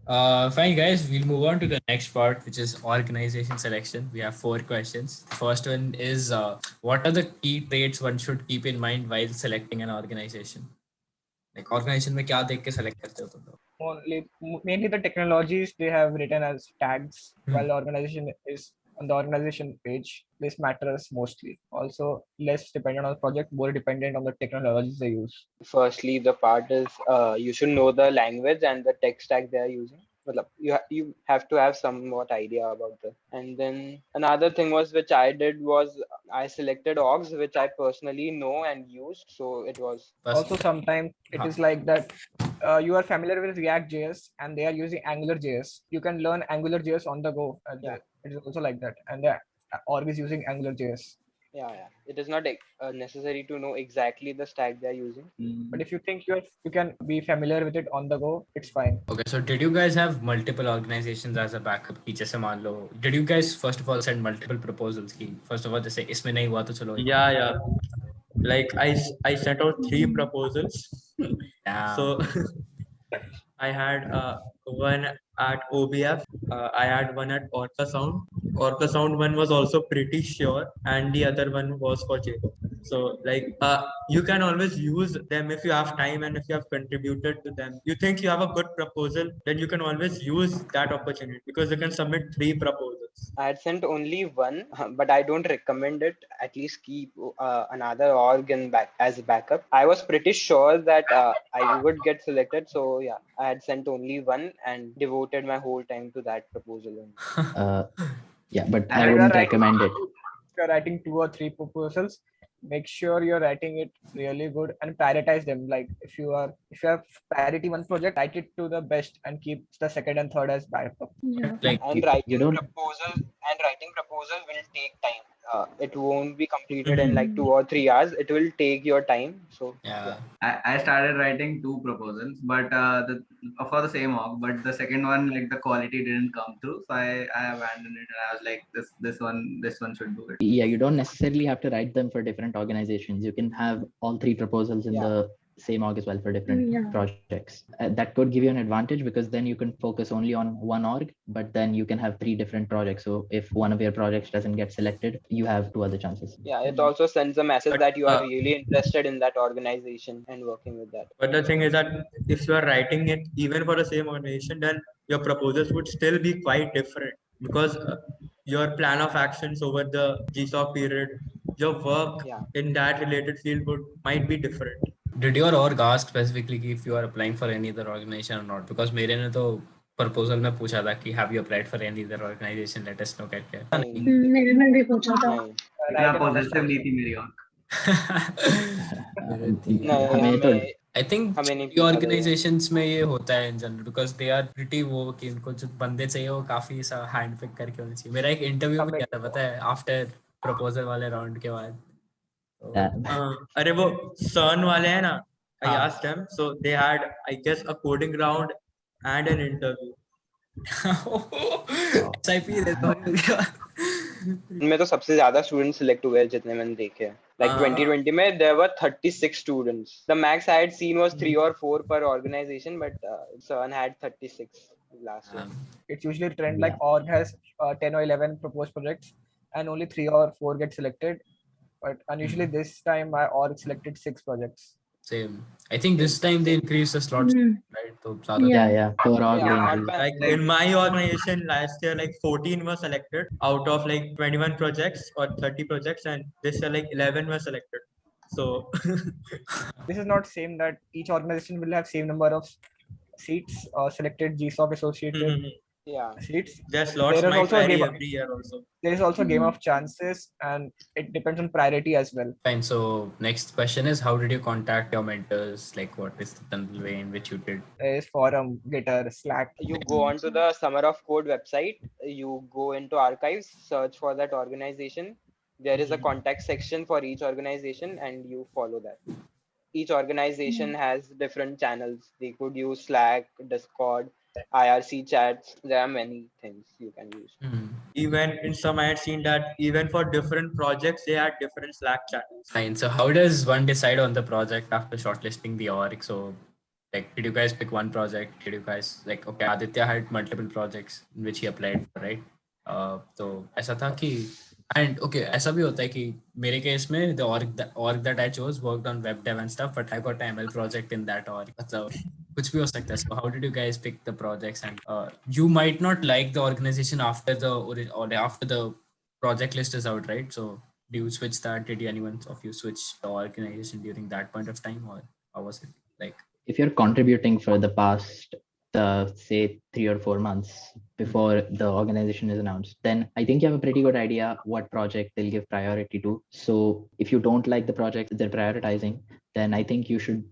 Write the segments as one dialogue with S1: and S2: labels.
S1: Fine, guys. We'll move on to the next part, which is organization selection. We have four questions. The first one is what are the key traits one should keep in mind while selecting an organization? Like organization में क्या देख के select करते हो तुम लोग?
S2: Mainly the technologies they have written as tags
S1: Hmm.
S2: while organization is on the organization page. This matters mostly. Also, less dependent on the project, more dependent on the technologies they use.
S3: Firstly, the part is you should know the language and the tech stack they are using. Matlab, you have to have somewhat idea about that. And then another thing was which I did was I selected orgs which I personally know and used. So it was
S2: Also, sometimes it is like that you are familiar with React JS and they are using Angular JS. You can learn Angular JS on the go.
S3: yeah.
S2: It is also like that. And the org is using Angular JS.
S3: Yeah. It is not necessary to know exactly the stack they are using.
S2: But if you think you can be familiar with it on the go, it's fine.
S1: Okay, so did you guys have multiple organizations as a backup? कि जैसे मान लो, did you guys first of all send multiple proposals? कि first of all जैसे इसमें नहीं हुआ तो चलो.
S4: Yeah. Like I sent out 3 proposals.
S1: Yeah.
S4: So I had one at OBF. I had one at Orca Sound. Orca Sound one was also pretty sure, and the other one was for Jacob. So like you can always use them if you have time and if you have contributed to them. You think you have a good proposal, then you can always use that opportunity because you can submit 3 proposals.
S3: I had sent only one, but I don't recommend it. At least keep another organ back as backup. I was pretty sure that I would get selected, so yeah, I had sent only one and devoted my whole time to that proposal.
S5: Yeah, but
S2: And
S5: I
S2: if
S5: wouldn't recommend it.
S2: If you're writing 2 or 3 proposals, make sure you're writing it really good and prioritize them. Like if you have priority one project, write it to the best and keep the second and third as backup.
S6: Yeah.
S1: Like
S3: And writing proposal will take time. It won't be completed in like 2 or 3 hours. It will take your time. So
S1: yeah.
S7: I started writing 2 proposals, but for the same org. But the second one, like the quality didn't come through, so I abandoned it. And I was like, this one should do it.
S5: Yeah, you don't necessarily have to write them for different organizations. You can have all 3 proposals in the same org as well for different projects. That could give you an advantage because then you can focus only on one org, but then you can have 3 different projects. So if one of your projects doesn't get selected, you have 2 other chances.
S3: yeah, it also sends a message that you are really interested in that organization and working with that.
S4: But the thing is that if you are writing it even for the same organization, then your proposals would still be quite different because your plan of actions over the GSoC period, your work in that related field might be different.
S1: Did your org ask specifically if you are applying for any other organization or not? Because मेरे ने तो proposal में पूछा था कि have you applied for any other organization? Let us know करके.
S6: मेरे में भी पूछा था.
S7: इतना पॉजिटिव नहीं थी मेरी org.
S1: I think organizations में ये होता है in general because they are pretty वो कि इनको जो बंदे चाहिए वो काफी सा hand pick करके होने चाहिए. मेरा एक इंटरव्यू में क्या था पता है after proposal वाले राउंड के बाद.
S4: अरे वो CERN वाले हैं ना, I asked them, so they had I guess a coding round and an interview.
S1: SIP
S3: में तो सबसे ज्यादा स्टूडेंट्स सिलेक्ट हुए हैं जितने मैंने देखे हैं. Like 2020 में there were 36 students. The max I had seen was 3 or 4 per organization, but CERN had 36 last year.
S2: It's usually trend like org has 10 or 11 proposed projects and only 3 or 4 get selected. But unusually this time my org selected 6 projects.
S1: Same. I think this time they increased the slots, right? So
S5: yeah. For org
S4: like in my organization last year, like 14 were selected out of like 21 projects or 30 projects, and this year like 11 were selected. So
S2: this is not same that each organization will have same number of seats or selected GSoC associated seats.
S4: Their slots might vary every year also.
S2: There is also a game of chances and it depends on priority as well.
S1: Fine. So next question is, how did you contact your mentors? Like what is the general way in which you did?
S2: There is forum, Gitter, Slack.
S3: You go onto the Summer of Code website, you go into archives, search for that organization. There is a contact section for each organization and you follow that. Each organization has different channels. They could use Slack, Discord, IRC chats. There are many things you can use.
S4: Even in some I had seen that even for different projects they had different Slack channels.
S1: Fine. So how does one decide on the project after shortlisting the org? So Like, did you guys pick one project? Did you guys like, okay, Aditya had multiple projects in which he applied for, right? तो ऐसा था कि and okay, ऐसा भी होता है कि मेरे case में the org that I chose worked on web dev and stuff, but I got an ML project in that org. मतलब कुछ भी हो सकता है. So how did you guys pick the projects? And you might not like the organization after the project list is out, right? So do you switch that? Did anyone of you switch the organization during that point of time, or how was it like?
S5: If you're contributing for the past, say 3 or 4 months before the organization is announced, then I think you have a pretty good idea what project they'll give priority to. So if you don't like the project they're prioritizing, then I think you should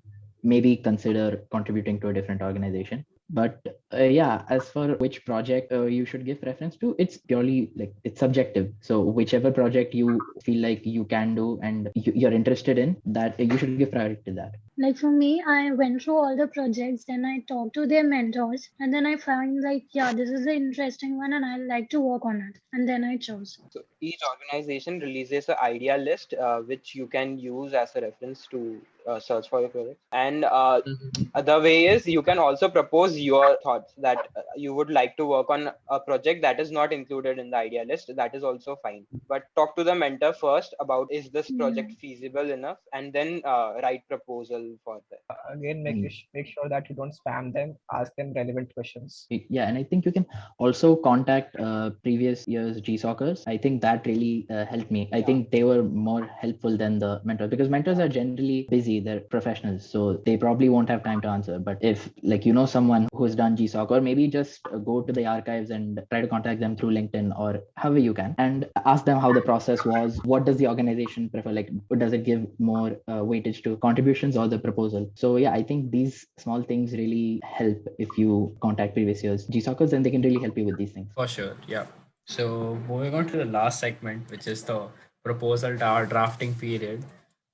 S5: maybe consider contributing to a different organization. But yeah, as for which project you should give preference to, it's purely like it's subjective. So whichever project you feel like you can do and you're interested in, that you should give priority to that.
S6: Like for me, I went through all the projects, then I talked to their mentors, and then I found like, yeah, this is an interesting one and I like to work on it. And then I chose.
S3: So each organization releases an idea list, which you can use as a reference to search for your project. And the way is you can also propose your thoughts that you would like to work on a project that is not included in the idea list. That is also fine. But talk to the mentor first about is this project feasible enough, and then write proposal for that.
S2: Again, make sure that you don't spam them. Ask them relevant questions.
S5: Yeah, and I think you can also contact previous year's GSoCers. I think that really helped me. I think they were more helpful than the mentors, because mentors are generally busy, they're professionals, so they probably won't have time to answer. But if like someone who's done GSoC, or maybe just go to the archives and try to contact them through LinkedIn or however you can, and ask them how the process was. What does the organization prefer? Like, does it give more weightage to contributions or the proposal? So yeah, I think these small things really help if you contact previous years GSoCers, and they can really help you with these things.
S1: For sure, yeah. So moving on to the last segment, which is the proposal drafting period.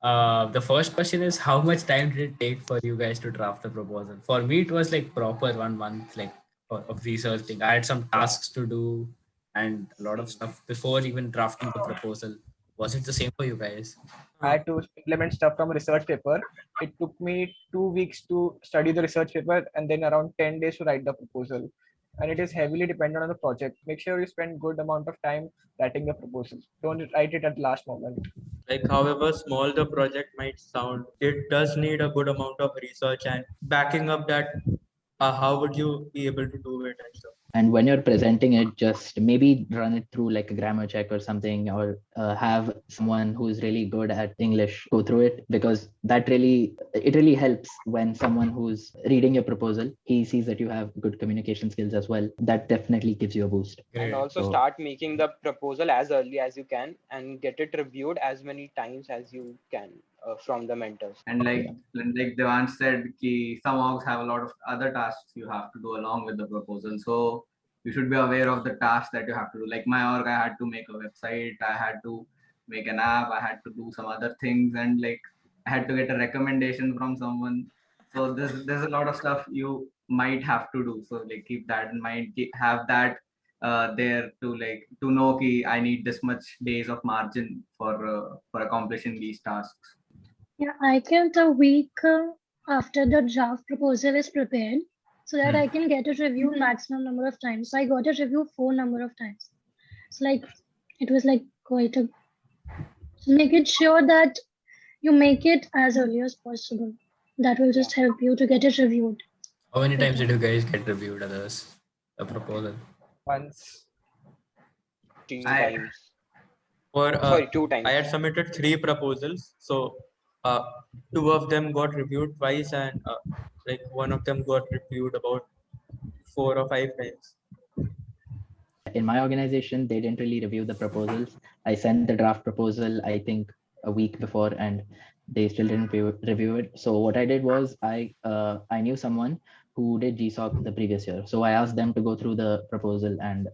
S1: The first question is, how much time did it take for you guys to draft the proposal? For me, it was like proper 1 month, like of researching. I had some tasks to do and a lot of stuff before even drafting the proposal. Was it the same for you guys?
S2: I had to implement stuff from a research paper. It took me 2 weeks to study the research paper and then around 10 days to write the proposal. And it is heavily dependent on the project. Make sure you spend good amount of time writing the proposal. Don't write it at the last moment.
S4: Like, however small the project might sound, it does need a good amount of research and backing up that how would you be able to do it and stuff.
S5: And when you're presenting it, just maybe run it through like a grammar check or something, or have someone who's really good at English go through it, because it really helps when someone who's reading your proposal, he sees that you have good communication skills as well. That definitely gives you a boost.
S3: And also start making the proposal as early as you can and get it reviewed as many times as you can from the mentors.
S7: And like Devansh said, some orgs have a lot of other tasks you have to do along with the proposal. So you should be aware of the tasks that you have to do. Like my org, I had to make a website, I had to make an app, I had to do some other things, and like I had to get a recommendation from someone. So there's a lot of stuff you might have to do. So like keep that in mind. Have that there to know I need this much days of margin for accomplishing these tasks.
S6: Yeah, I kept a week after the draft proposal is prepared so that I can get it reviewed maximum number of times. So I got it reviewed 4 number of times. So like it was like quite a. So make it sure that you make it as early as possible. That will just help you to get it reviewed.
S1: How many times did you guys get reviewed a proposal?
S2: Once.
S3: 2 times.
S4: Or
S3: Sorry, 2 times.
S4: I had submitted 3 proposals, so 2 of them got reviewed twice, and like one of them got reviewed about 4 or 5 times.
S5: In my organization, they didn't really review the proposals. I sent the draft proposal, I think, a week before, and they still didn't review it. So what I did was I knew someone who did GSoC the previous year. So I asked them to go through the proposal and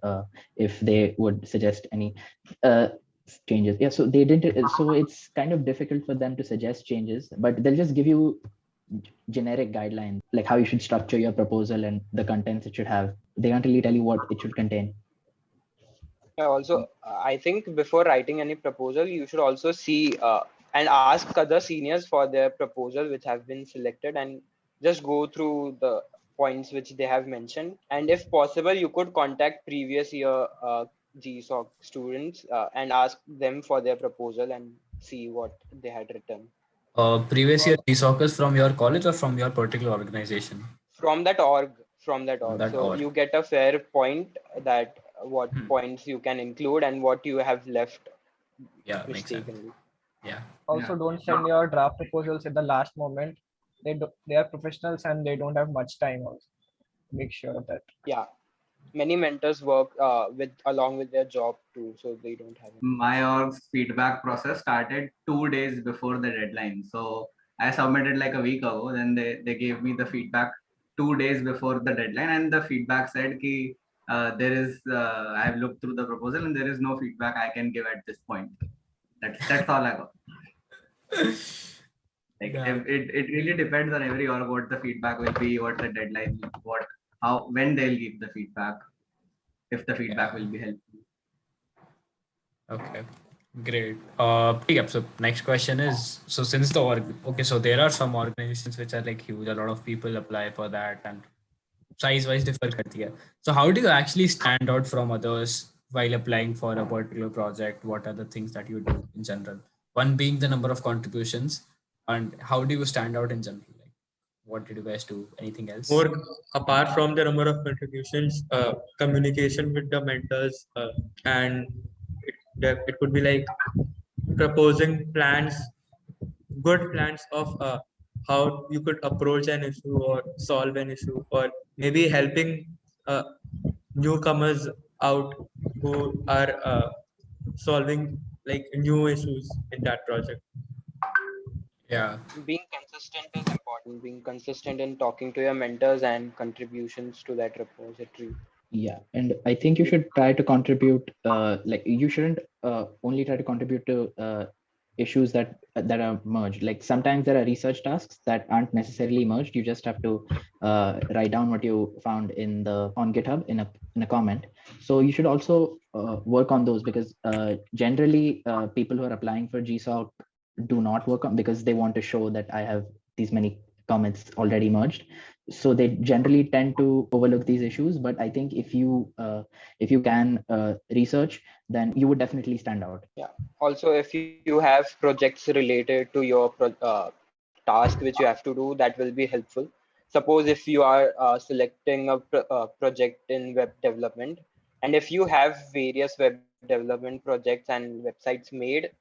S5: if they would suggest any changes. Yeah, so they didn't. So it's kind of difficult for them to suggest changes, but they'll just give you generic guidelines, like how you should structure your proposal and the contents it should have. They can't really tell you what it should contain.
S3: Also, I think before writing any proposal, you should also see and ask other seniors for their proposal which have been selected, and just go through the points which they have mentioned, and if possible you could contact previous year GSoC students and ask them for their proposal and see what they had written.
S1: Previous year GSoCers from your college or from your particular organization?
S3: From that org, from that
S1: From
S3: org,
S1: that
S3: so
S1: org.
S3: you get a fair point that what
S1: Hmm.
S3: points you can include and what you have left
S1: Yeah, makes sense.
S3: mistakenly.
S1: Yeah.
S2: Also, don't send your draft proposals in the last moment. They are professionals and they don't have much time. Also, make sure of that.
S3: Yeah, many mentors work with along with their job too, so they don't have it.
S7: My org's feedback process started 2 days before the deadline. So I submitted like a week ago. Then they gave me the feedback 2 days before the deadline, and the feedback said ki there is I've looked through the proposal and there is no feedback I can give at this point. That's all I got. Like
S1: Yeah.
S7: it really depends on every org what the feedback will be, what the deadline, what how when they'll give the feedback, if the feedback
S1: Yeah.
S7: will be helpful.
S1: Okay. Great. Yeah, so next question is, so since the okay, so there are some organizations which are like huge, a lot of people apply for that and size wise differ करती है. So how do you actually stand out from others while applying for a particular project? What are the things that you do in general? One being the number of contributions, and how do you stand out in general? Like, what did you guys do? Anything else?
S4: More apart from the number of contributions, communication with the mentors, and it could be like proposing plans, good plans of how you could approach an issue or solve an issue, or maybe helping uh, newcomers out who are solving like new issues in that project.
S1: Yeah.
S3: Being consistent is important. Being consistent in talking to your mentors and contributions to that repository.
S5: Yeah, and I think you should try to contribute. Like you shouldn't only try to contribute to issues that are merged. Like sometimes there are research tasks that aren't necessarily merged. You just have to write down what you found in the on GitHub in a comment. So you should also work on those, because generally people who are applying for GSoC do not work on, because they want to show that I have these many comments already merged. So they generally tend to overlook these issues. But I think if you can research, then you would definitely stand out.
S3: Yeah. Also, if you have projects related to your task which you have to do, that will be helpful. Suppose if you are selecting a project in web development, and if you have various web development projects and websites made,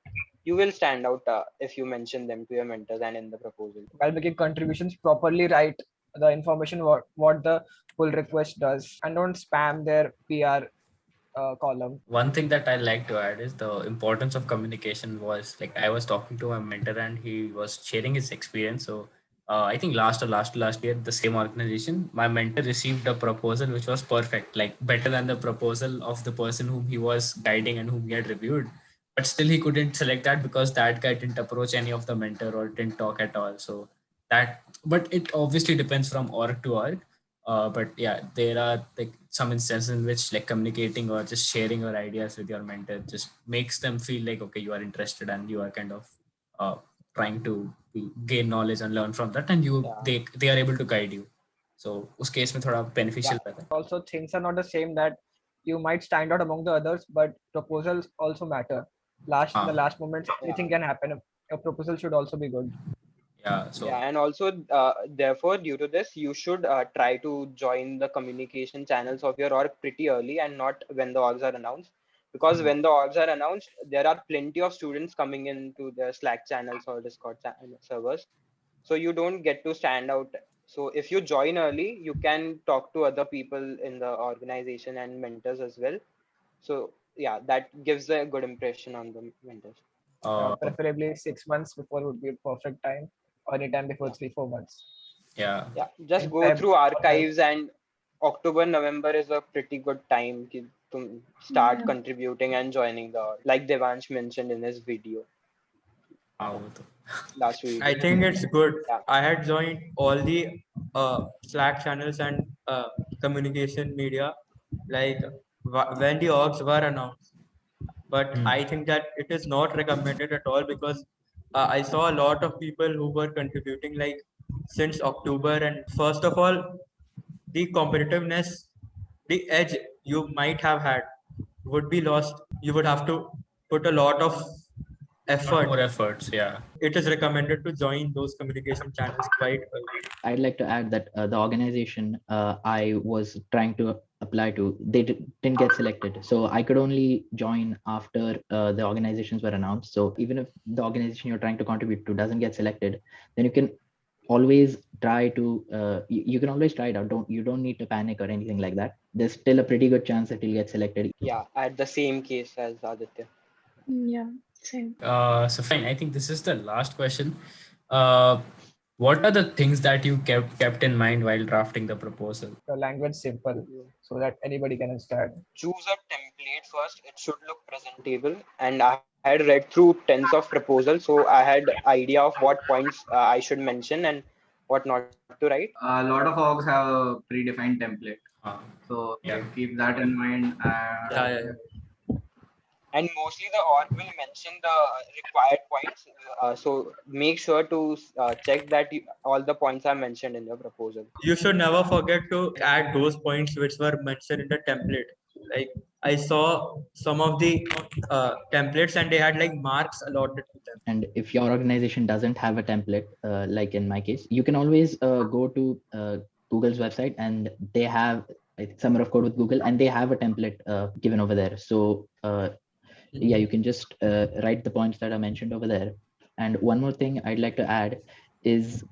S3: you will stand out if you mention them to your mentors and in the proposal.
S2: While making contributions, properly write the information what the pull request does, and don't spam their PR column.
S1: One thing that I like to add is the importance of communication. Was like I was talking to my mentor and he was sharing his experience. So I think last year, the same organization, my mentor received a proposal which was perfect, like better than the proposal of the person whom he was guiding and whom he had reviewed. But still, he couldn't select that because that guy didn't approach any of the mentor or didn't talk at all. So that, but it obviously depends from org to org. But yeah, there are like some instances in which like communicating or just sharing your ideas with your mentor just makes them feel like, okay, you are interested and you are kind of trying to gain knowledge and learn from that, and
S3: Yeah.
S1: they are able to guide you. So उस case में थोड़ा beneficial
S3: Yeah.
S1: रहता है.
S2: Also, things are not the same, that you might stand out among the others, but proposals also matter. In the last moments, anything can happen. A proposal should also be good.
S1: Yeah. So
S3: Yeah, and also, therefore, due to this, you should try to join the communication channels of your org pretty early and not when the orgs are announced. Because when the orgs are announced, there are plenty of students coming into their Slack channels or Discord servers. So you don't get to stand out. So if you join early, you can talk to other people in the organization and mentors as well. So yeah, that gives a good impression on the mentors.
S2: Preferably 6 months before would be a perfect time, or anytime before
S3: Yeah.
S2: 3-4 months.
S1: yeah.
S3: Yeah, just
S2: In
S3: go
S2: Feb
S3: through
S2: or Feb.
S3: archives, and October, November is a pretty good time to start
S6: Yeah.
S3: contributing and joining the org, like Devansh mentioned in his video,
S1: हाँ, वो तो.
S3: last
S4: I
S3: video.
S4: think it's good.
S3: Yeah.
S4: I had joined all the Slack channels and communication media, like when the orgs were announced. But I think that it is not recommended at all, because I saw a lot of people who were contributing like since October. And first of all, the competitiveness, the edge you might have had would be lost. You would have to put a lot of
S1: Lot
S4: effort.
S1: more efforts, yeah.
S4: It is recommended to join those communication channels quite early.
S5: I'd like to add that the organization I was trying to apply to, they didn't get selected. So I could only join after the organizations were announced. So even if the organization you're trying to contribute to doesn't get selected, then you can always try to, you can always try it out. You don't need to panic or anything like that. There's still a pretty good chance that you'll get selected.
S3: Yeah, at the same case as Aditya.
S6: Yeah, same.
S1: So fine. I think this is the last question. Uh, what are the things that you kept in mind while drafting the proposal?
S2: The language simple so that anybody can understand.
S3: Choose a template first. It should look presentable. And I had read through tens of proposals, so I had idea of what points I should mention and what not to write.
S7: A lot of orgs have a predefined template, so
S1: Yeah.
S7: keep that in mind.
S4: Yeah.
S3: And mostly the org will mention the required points. So make sure to check that all the points are mentioned in your proposal.
S4: You should never forget to add those points which were mentioned in the template. Like I saw some of the templates and they had like marks allotted to them.
S5: And if your organization doesn't have a template, like in my case, you can always go to Google's website, and they have, I think, Summer of Code with Google, and they have a template given over there. So yeah, you can just write the points that are mentioned over there. And one more thing I'd like to add is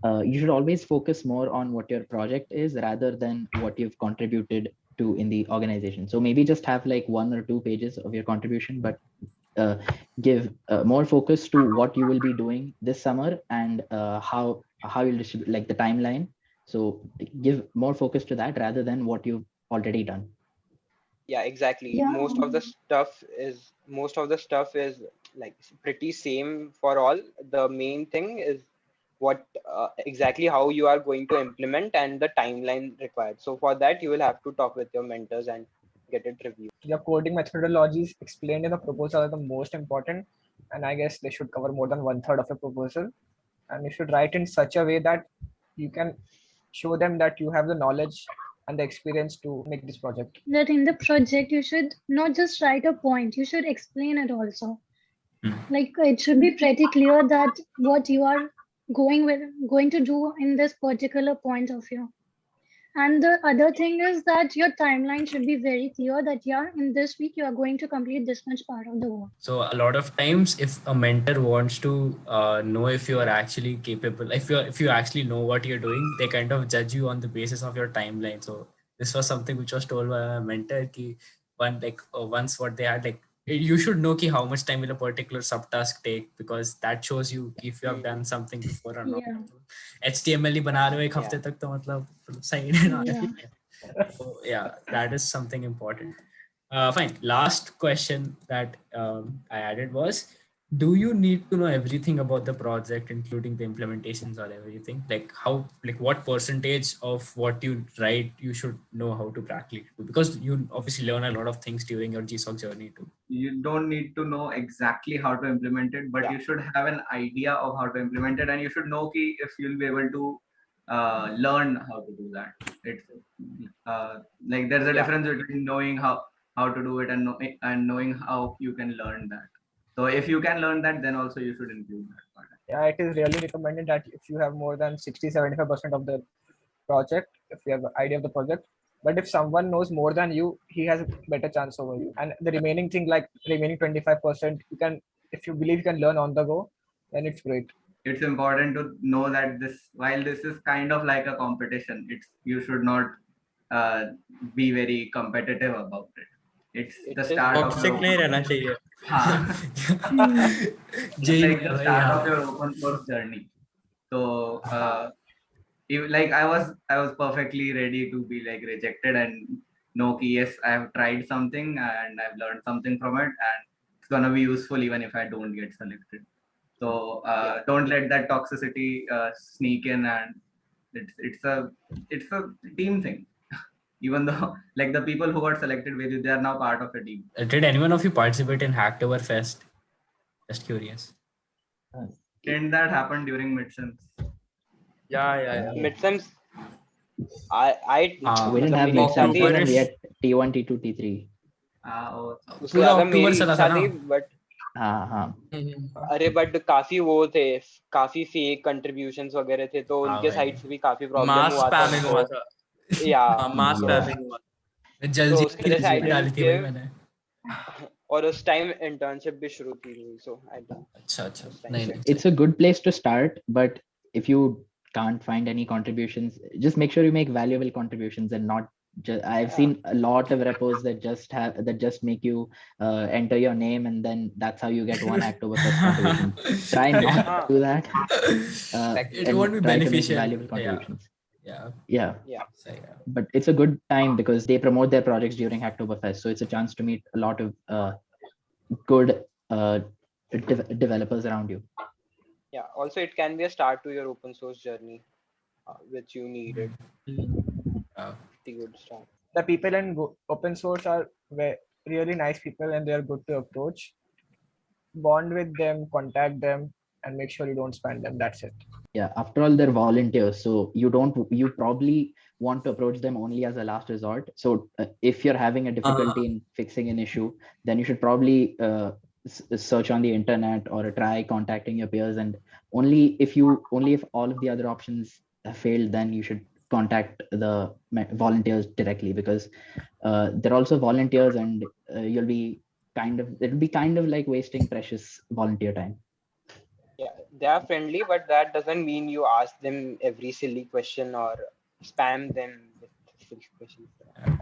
S5: you should always focus more on what your project is rather than what you've contributed to in the organization. So maybe just have like 1 or 2 pages of your contribution, but give more focus to what you will be doing this summer and how you'll distribute, like the timeline. So give more focus to that rather than what you've already done.
S3: Yeah, exactly.
S6: Yeah.
S3: Most of the stuff is like pretty same for all. The main thing is what exactly how you are going to implement and the timeline required. So for that, you will have to talk with your mentors and get it reviewed.
S2: Your coding methodologies explained in the proposal are the most important, and I guess they should cover more than 1/3 of your proposal. And you should write in such a way that you can show them that you have the knowledge and the experience to make this project.
S6: That in the project, you should not just write a point, you should explain it also. Like it should be pretty clear that what you are going to do in this particular point of view. And the other thing is that your timeline should be very clear that in this week you are going to complete this much part of the work.
S1: So a lot of times, if a mentor wants to know if you are actually capable, if you actually know what you're doing, they kind of judge you on the basis of your timeline. So this was something which was told by a mentor. Ki once what they had, like, you should know ki how much time will a particular subtask take, because that shows you if you have done something before or not. HTML ही बना रहे हो एक हफ्ते तक तो मतलब सही है ना. So yeah, that is something important. Fine. Last question that I added was, do you need to know everything about the project, including the implementations or everything? Like what percentage of what you write you should know how to practically do? Because you obviously learn a lot of things during your GSoC journey too.
S7: You don't need to know exactly how to implement it, but you should have an idea of how to implement it, and you should know if you'll be able to learn how to do that. It's like there's a difference between knowing how to do it and knowing how you can learn that. So if you can learn that, then also you should include that part.
S2: Yeah, it is really recommended that if you have more than 60-75% of the project, if you have an idea of the project, but if someone knows more than you, he has a better chance over you. And the remaining thing, like remaining 25%, you can, if you believe you can learn on the go, then it's great.
S7: It's important to know that while this is kind of like a competition, you should not be very competitive about it. It's the start of your
S4: नहीं रहना चाहिए.
S7: like the start of your open source journey. So like I was perfectly ready to be like rejected and know ki yes, I have tried something and I've learned something from it, and it's gonna be useful even if I don't get selected. So don't let that toxicity sneak in, and it's a team thing. Even though like the people who got selected with you, they are now part of a team.
S1: Did anyone of you participate in Hacktoberfest? Just curious.
S7: Didn't that happen during midterms?
S4: Yeah.
S3: midsems I
S5: We didn't
S3: मतलब
S5: have
S3: मेरी इच्छा
S5: midsems,
S3: थी
S5: then we
S4: October-ish.
S5: had T1, T2, T3.
S7: वो
S3: उससे
S1: पूरा
S3: ज्यादा
S1: अक्टूबर
S3: मेरी
S1: चला था
S3: इच्छा
S1: ना?
S3: थी बट
S5: हाँ.
S3: अरे बट काफी वो थे, काफी फेक कंट्रीब्यूशंस वगैरह थे, तो
S1: हाँ
S3: उनके
S1: भाई,
S3: साइड से भी काफी प्रॉब्लम
S4: मास
S3: हुआ था
S4: स्पैमिंग हुआ
S3: उनको।
S4: था।
S3: या
S4: मास
S3: तो
S5: Yeah.
S4: स्पैमिंग हुआ।
S1: जल
S3: तो
S1: जीवन
S3: उस
S1: की
S3: वजह से आई
S1: रेसिपी डाली
S3: डिडंट
S1: थी भाई
S3: गिव,
S1: मैंने।
S3: और उस टाइम इंटर्नशिप भी शुरू थी हुई, सो आई डिडंट
S1: अच्छा
S3: उस टाइम
S1: नहीं
S3: पे।
S1: नहीं
S5: It's a good place to start, but if you can't find any contributions, just make sure you make valuable contributions and not just. I've
S3: Yeah.
S5: seen a lot of repos that just make you enter your name and then that's how you get one Hacktoberfest contribution. Try not
S3: हाँ
S5: to do that,
S1: it
S5: and
S1: won't be
S5: try to make
S1: beneficial.
S5: valuable contributions.
S1: Yeah.
S5: Yeah,
S3: yeah
S1: सही है.
S5: but it's a good time because they promote their projects during Hacktoberfest, so it's a chance to meet a lot of good developers around you.
S3: yeah also it can be a start to your open source journey, which you needed. Pretty good start.
S2: The people in open source are really nice people and they are good to approach. Bond with them, contact them, and make sure you don't spam them. That's it.
S5: Yeah, after all, they're volunteers, so you probably want to approach them only as a last resort. So if you're having a difficulty in fixing an issue, then you should probably search on the internet or try contacting your peers, and only if all of the other options have failed, then you should contact the volunteers directly, because they're also volunteers, and it'll be kind of like wasting precious volunteer time.
S3: Yeah, they are friendly, but that doesn't mean you ask them every silly question or spam them with silly questions.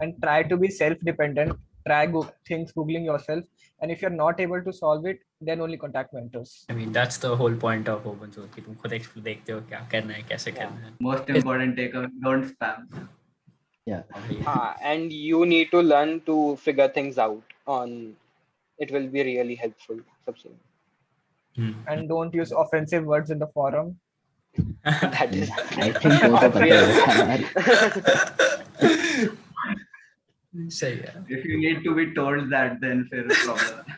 S2: And try to be self-dependent. Try things googling yourself, and if you're not able to solve it, then only contact mentors.
S1: I mean that's the whole point of open source कि तुम खुद देखते हो क्या करना है कैसे करना है.
S7: most important takeaway: don't spam.
S5: Yeah.
S3: And you need to learn to figure things out on. It will be really helpful. सबसे.
S2: And don't use offensive words in the forum.
S3: That is.
S5: I think both of
S1: सही है.
S7: If you need to be told that, then फिर problem है.